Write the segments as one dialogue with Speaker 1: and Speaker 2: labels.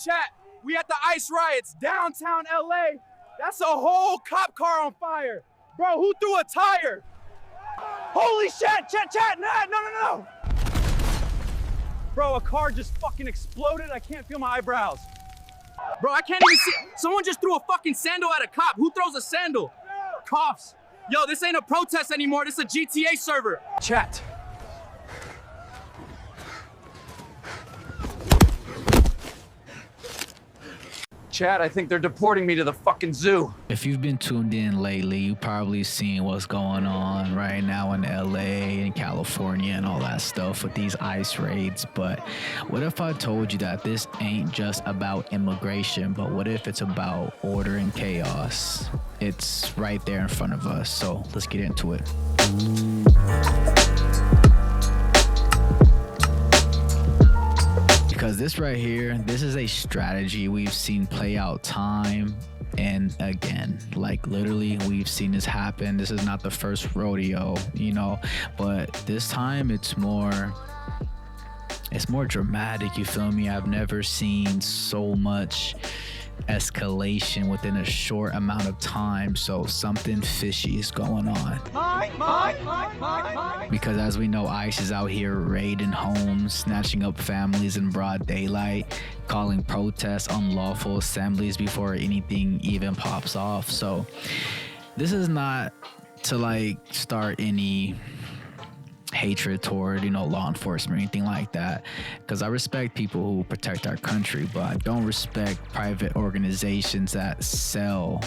Speaker 1: chat, we at the ICE riots, downtown LA. That's a whole cop car on fire. Bro, who threw a tire? Holy shit, chat, no. Bro, a car just fucking exploded. I can't feel my eyebrows. Bro, I can't even see. Someone just threw a fucking sandal at a cop. Who throws a sandal? Coughs. Yo, this ain't a protest anymore. This is a GTA server. Chat. Chad, I think they're deporting me to the fucking zoo.
Speaker 2: If you've been tuned in lately, you've probably seen what's going on right now in LA and California and all that stuff with these ICE raids. But what if I told you that this ain't just about immigration, but what if it's about order and chaos? It's right there in front of us, so let's get into it. Because this right here, this is a strategy we've seen play out time and again. Like literally, we've seen this happen. This is not the first rodeo, you know, but this time it's more dramatic, you feel me? I've never seen so much escalation within a short amount of time, so something fishy is going on. Because as we know, ICE is out here raiding homes, snatching up families in broad daylight, calling protests unlawful assemblies before anything even pops off. So this is not to like start any hatred toward, you know, law enforcement or anything like that, because I respect people who protect our country, but I don't respect private organizations that sell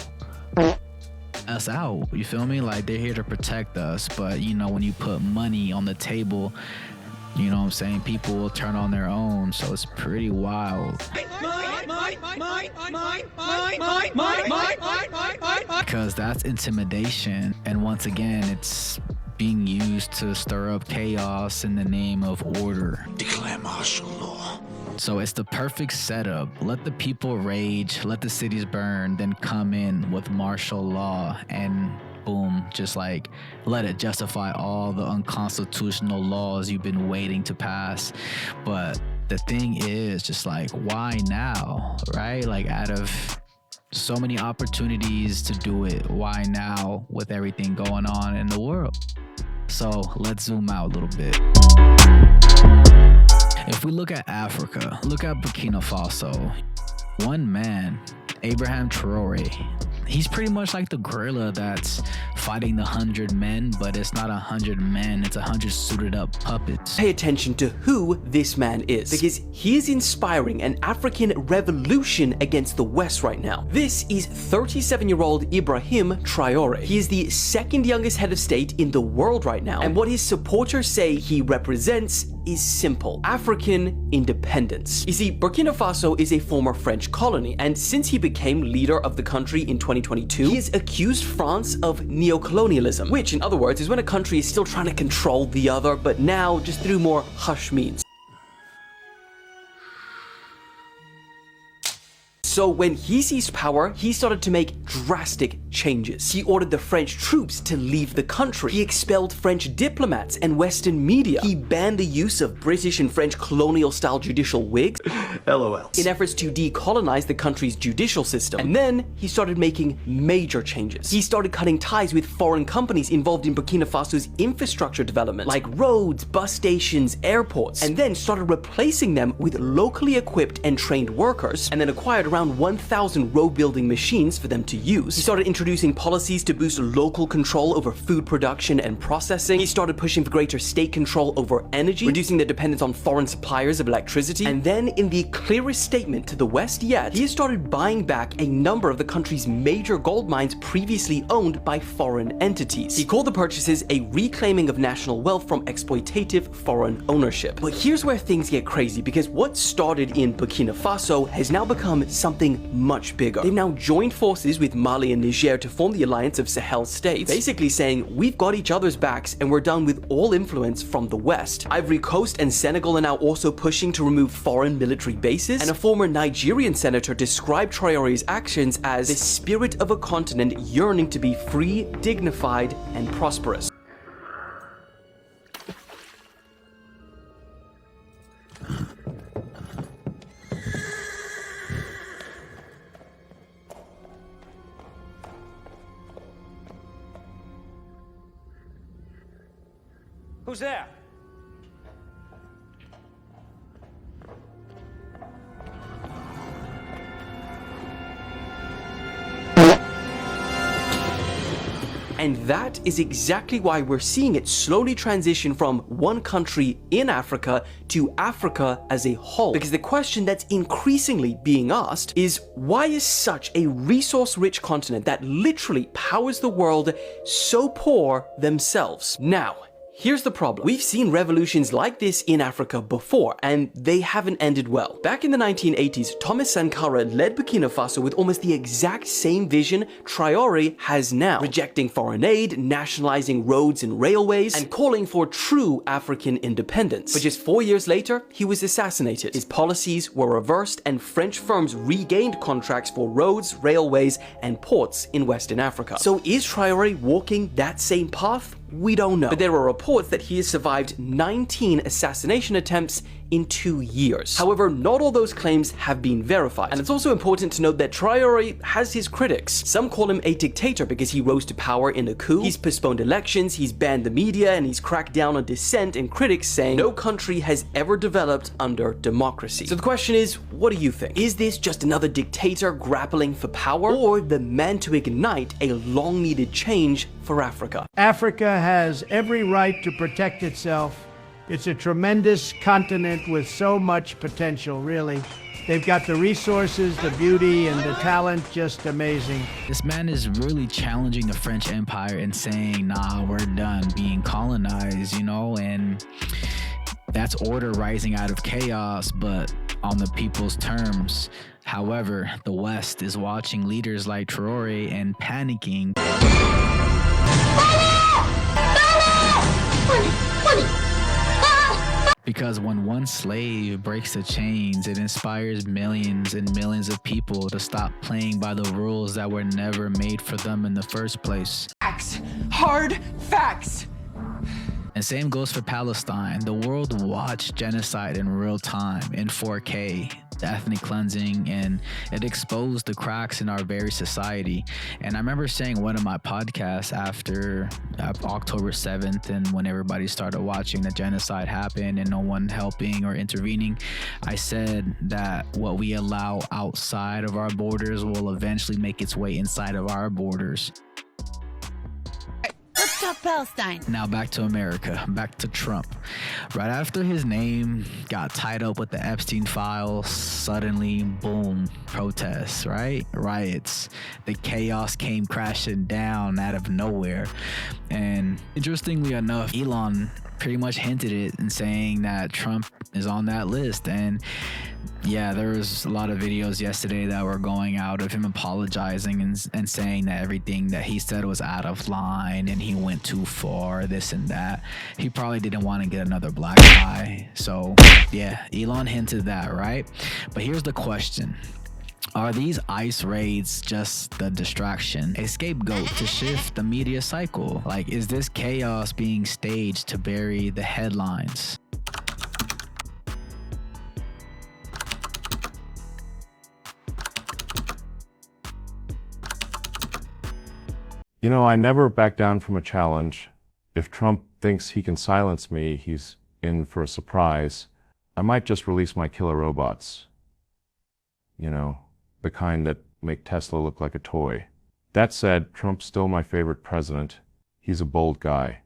Speaker 2: us out, you feel me? Like, they're here to protect us, but you know, when you put money on the table, you know what I'm saying, people will turn on their own. So it's pretty wild. Because that's intimidation, and once again, it's being used to stir up chaos in the name of order.
Speaker 3: Declare martial law.
Speaker 2: So it's the perfect setup. Let the people rage, let the cities burn, then come in with martial law and boom, just like let it justify all the unconstitutional laws you've been waiting to pass. But the thing is, just like, why now, right? Like, out of so many opportunities to do it, why now with everything going on in the world? So let's zoom out a little bit. If we look at Africa, look at Burkina Faso. One man, Ibrahim Traoré, he's pretty much like the gorilla that's fighting the 100 men, but it's not 100 men, it's 100 suited up puppets.
Speaker 4: Pay attention to who this man is, because he is inspiring an African revolution against the West right now. This is 37-year-old Ibrahim Traoré. He is the second youngest head of state in the world right now, and what his supporters say he represents is simple: African independence. You see, Burkina Faso is a former French colony, and since he became leader of the country in 2022, he has accused France of neocolonialism, which in other words is when a country is still trying to control the other, but now just through more hush means. So when he seized power, he started to make drastic changes. He ordered the French troops to leave the country. He expelled French diplomats and Western media. He banned the use of British and French colonial-style judicial wigs, LOL, in efforts to decolonize the country's judicial system. And then he started making major changes. He started cutting ties with foreign companies involved in Burkina Faso's infrastructure development, like roads, bus stations, airports, and then started replacing them with locally equipped and trained workers, and then acquired around 1,000 road building machines for them to use. He started introducing policies to boost local control over food production and processing. He started pushing for greater state control over energy, reducing the dependence on foreign suppliers of electricity. And then, in the clearest statement to the West yet, he has started buying back a number of the country's major gold mines previously owned by foreign entities. He called the purchases a reclaiming of national wealth from exploitative foreign ownership. But here's where things get crazy, because what started in Burkina Faso has now become something much bigger. They've now joined forces with Mali and Niger to form the alliance of Sahel states, basically saying, we've got each other's backs and we're done with all influence from the West. Ivory Coast and Senegal are now also pushing to remove foreign military bases, and a former Nigerian senator described Traoré's actions as the spirit of a continent yearning to be free, dignified, and prosperous.
Speaker 5: Who's there?
Speaker 4: And that is exactly why we're seeing it slowly transition from one country in Africa to Africa as a whole. Because the question that's increasingly being asked is, why is such a resource-rich continent that literally powers the world so poor themselves? Now, here's the problem. We've seen revolutions like this in Africa before, and they haven't ended well. Back in the 1980s, Thomas Sankara led Burkina Faso with almost the exact same vision Traoré has now, rejecting foreign aid, nationalizing roads and railways, and calling for true African independence. But just 4 years later, he was assassinated. His policies were reversed, and French firms regained contracts for roads, railways, and ports in Western Africa. So is Traoré walking that same path? We don't know. But there are reports that he has survived 19 assassination attempts in 2 years. However, not all those claims have been verified. And it's also important to note that Traoré has his critics. Some call him a dictator because he rose to power in a coup. He's postponed elections, he's banned the media, and he's cracked down on dissent, and critics saying no country has ever developed under democracy. So the question is, what do you think? Is this just another dictator grappling for power, or the man to ignite a long-needed change for Africa?
Speaker 6: Africa has every right to protect itself. It's a tremendous continent with so much potential, really. They've got the resources, the beauty, and the talent, just amazing.
Speaker 2: This man is really challenging the French Empire and saying, nah, we're done being colonized, you know, and that's order rising out of chaos, but on the people's terms. However, the West is watching leaders like Traoré and panicking. Because when one slave breaks the chains, it inspires millions and millions of people to stop playing by the rules that were never made for them in the first place.
Speaker 7: Facts. Hard facts.
Speaker 2: And same goes for Palestine. The world watched genocide in real time in 4K, the ethnic cleansing, and it exposed the cracks in our very society. And I remember saying one of my podcasts after October 7th, and when everybody started watching the genocide happen and no one helping or intervening, I said that what we allow outside of our borders will eventually make its way inside of our borders.
Speaker 8: Let's talk Palestine.
Speaker 2: Now back to America, back to Trump. Right after his name got tied up with the Epstein files, suddenly, boom, protests, right? Riots. The chaos came crashing down out of nowhere. And interestingly enough, Elon pretty much hinted it in saying that Trump is on that list. And yeah, there was a lot of videos yesterday that were going out of him apologizing and saying that everything that he said was out of line and he went too far, this and that. He probably didn't want to get another black guy. So yeah, Elon hinted that, right? But here's the question. Are these ICE raids just the distraction, a scapegoat to shift the media cycle? Like, is this chaos being staged to bury the headlines?
Speaker 9: You know, I never back down from a challenge. If Trump thinks he can silence me, he's in for a surprise. I might just release my killer robots. You know, the kind that make Tesla look like a toy. That said, Trump's still my favorite president. He's a bold guy,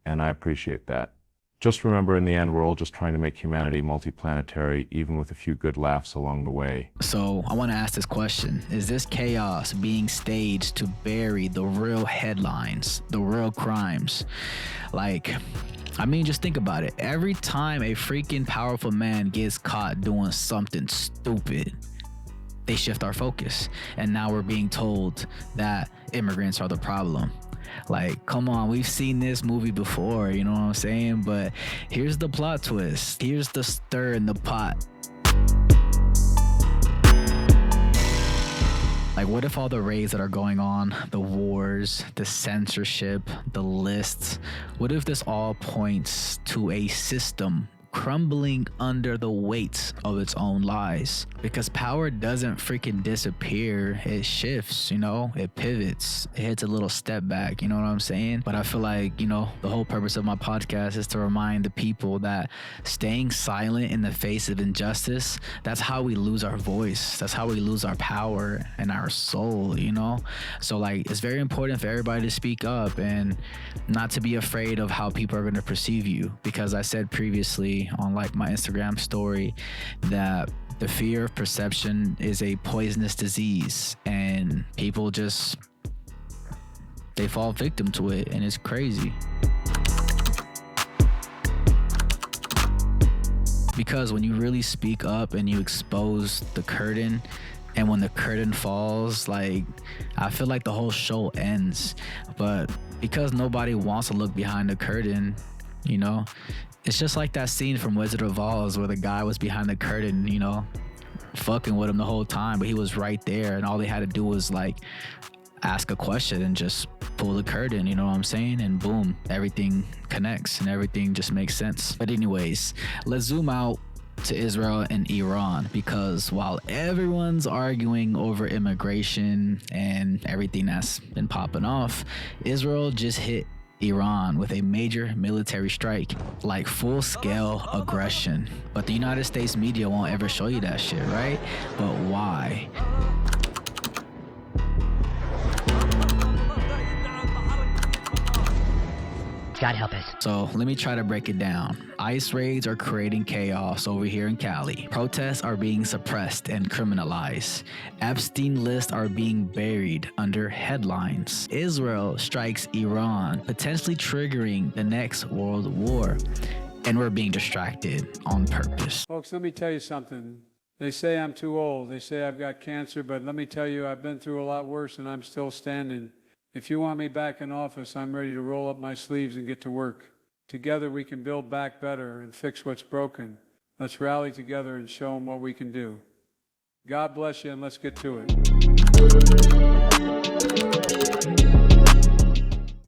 Speaker 9: and I appreciate that. Just remember, in the end, we're all just trying to make humanity multiplanetary, even with a few good laughs along the way.
Speaker 2: So I want to ask this question. Is this chaos being staged to bury the real headlines, the real crimes? Like, I mean, just think about it. Every time a freaking powerful man gets caught doing something stupid, they shift our focus. And now we're being told that immigrants are the problem. Like, come on, we've seen this movie before, you know what I'm saying? But here's the plot twist. Here's the stir in the pot. Like, what if all the raids that are going on, the wars, the censorship, the lists, what if this all points to a system crumbling under the weight of its own lies. Because power doesn't freaking disappear, it shifts, you know, it pivots, it hits a little step back, you know what I'm saying? But I feel like, you know, the whole purpose of my podcast is to remind the people that staying silent in the face of injustice, that's how we lose our voice, that's how we lose our power and our soul, you know? So like, it's very important for everybody to speak up and not to be afraid of how people are going to perceive you. Because I said previously on like my Instagram story that the fear of perception is a poisonous disease, and people just, they fall victim to it, and it's crazy. Because when you really speak up and you expose the curtain, and when the curtain falls, like, I feel like the whole show ends. But because nobody wants to look behind the curtain, you know, it's just like that scene from Wizard of Oz where the guy was behind the curtain, you know, fucking with him the whole time, but he was right there, and all they had to do was like ask a question and just pull the curtain, you know what I'm saying? And boom, everything connects and everything just makes sense. But anyways, let's zoom out to Israel and Iran, because while everyone's arguing over immigration and everything that's been popping off, Israel just hit Iran with a major military strike, like full-scale aggression. But the United States media won't ever show you that shit, right? But why?
Speaker 5: God help us.
Speaker 2: So let me try to break it down. ICE raids are creating chaos over here in Cali. Protests are being suppressed and criminalized. Epstein lists are being buried under headlines. Israel strikes Iran, potentially triggering the next world war. And we're being distracted on purpose.
Speaker 8: Folks, let me tell you something. They say I'm too old. They say I've got cancer, but let me tell you, I've been through a lot worse and I'm still standing. If you want me back in office, I'm ready to roll up my sleeves and get to work. Together we can build back better and fix what's broken. Let's rally together and show them what we can do. God bless you, and let's get to it.